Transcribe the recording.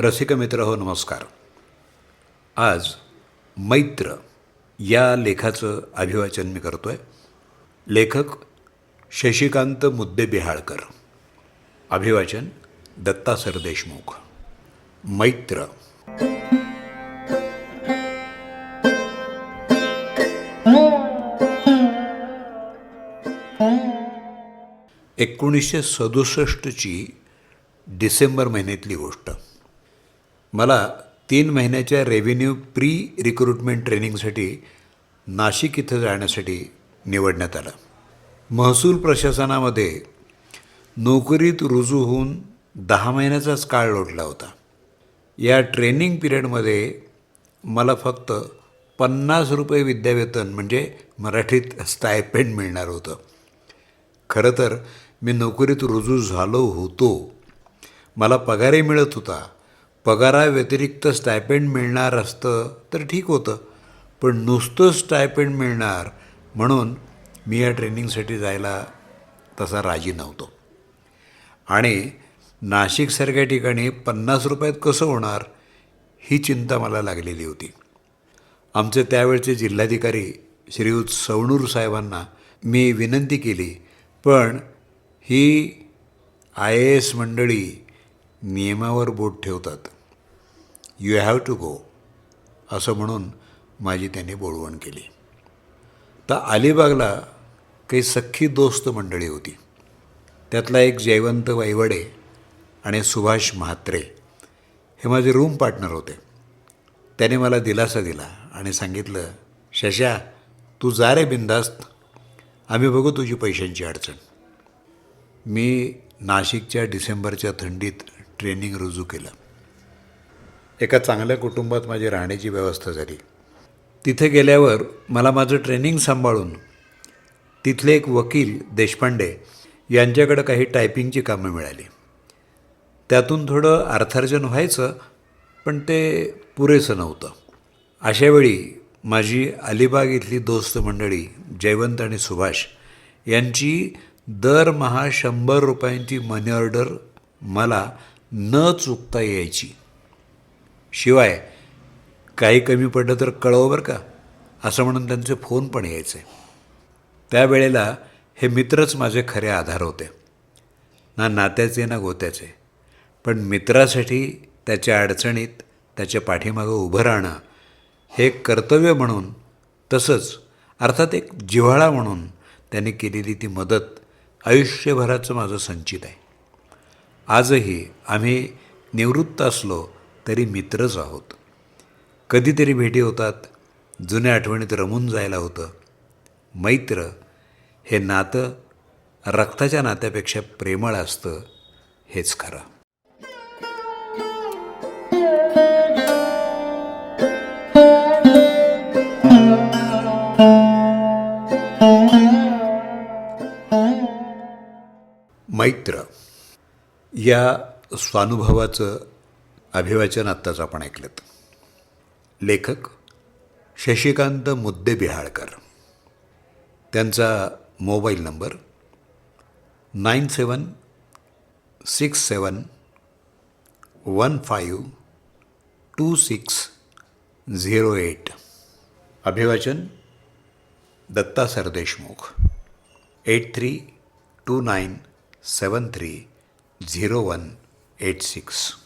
रसिक मित्र हो, नमस्कार. आज मैत्र या लेखाचं अभिवाचन मी करतो आहे. लेखक शशिकांत मुद्देबिहाळकर. अभिवाचन दत्ता सरदेशमुख. मैत्र. 1967ची डिसेंबर महिन्यातली गोष्ट. मला 3 महिन्याच्या रेव्हेन्यू प्री रिक्रुटमेंट ट्रेनिंगसाठी नाशिक इथं जाण्यासाठी निवडण्यात आलं. महसूल प्रशासनामध्ये नोकरीत रुजू होऊन 10 महिन्याचाच काळ लोटला होता. या ट्रेनिंग पिरियडमध्ये मला फक्त 50 रुपये विद्यावेतन म्हणजे मराठीत स्टायपेंड मिळणार होतं. खरं तर मी नोकरीत रुजू झालो होतो. मला पगारही मिळत होता. पगाराव्यतिरिक्त स्टायपेंड मिळणार असतं तर ठीक होतं, पण नुसतं स्टायपेंड मिळणार म्हणून मी या ट्रेनिंगसाठी जायला तसा राजी नव्हतो. आणि नाशिकसारख्या ठिकाणी 50 रुपयात कसं होणार ही चिंता मला लागलेली होती. आमचे त्यावेळचे जिल्हाधिकारी श्रीयुत सवणूर साहेबांना मी विनंती केली, पण ही IAS मंडळी नियमावर बोट ठेवतात. यू हॅव टू गो असं म्हणून माझी त्यांनी बोलवण केली. तर अलिबागला काही सख्खी दोस्त मंडळी होती. त्यातला एक जयवंत वैवडे आणि सुभाष म्हात्रे हे माझे रूम पार्टनर होते. त्याने मला दिलासा दिला आणि सांगितलं, शशा तू जा रे बिंदास्त, आम्ही बघू तुझी पैशांची अडचण. मी नाशिकच्या डिसेंबरच्या थंडीत ट्रेनिंग रुजू केलं. एका चांगल्या कुटुंबात माझी राहण्याची व्यवस्था झाली. तिथे गेल्यावर मला माझं ट्रेनिंग सांभाळून तिथले एक वकील देशपांडे यांच्याकडं काही टायपिंगची कामं मिळाली. त्यातून थोडं अर्थार्जन व्हायचं, पण ते पुरेसं नव्हतं. अशावेळी माझी अलिबाग इथली दोस्त मंडळी जयवंत आणि सुभाष यांची दरमहा 100 रुपयांची मनी ऑर्डर मला न चुकता यायची. शिवाय काही कमी पडलं तर कळव बरं का असं म्हणून त्यांचे फोन पण यायचे. त्यावेळेला हे मित्रच माझे खरे आधार होते. ना नात्याचे ना गोत्याचे, पण मित्रासाठी त्याच्या अडचणीत त्याच्या पाठीमागं उभं राहणं हे एक कर्तव्य म्हणून, तसंच अर्थात एक जिव्हाळा म्हणून त्यांनी केलेली ती मदत आयुष्यभराचं माझं संचित आहे. आजही आम्ही निवृत्त असलो तरी मित्रच आहोत. कधीतरी भेटी होतात, जुन्या आठवणीत रमून जायला होतं. मैत्र हे नातं रक्ताच्या नात्यापेक्षा प्रेमळ असतं, हेच खरं. मैत्र या स्वानुभवाचं अभिवाचन आत्ताच आपण ऐकलं. लेखक शशिकांत मुद्देबिहाळकर. त्यांचा मोबाईल नंबर 9767152608. अभिवाचन दत्ता सरदेशमुख. 8329730186.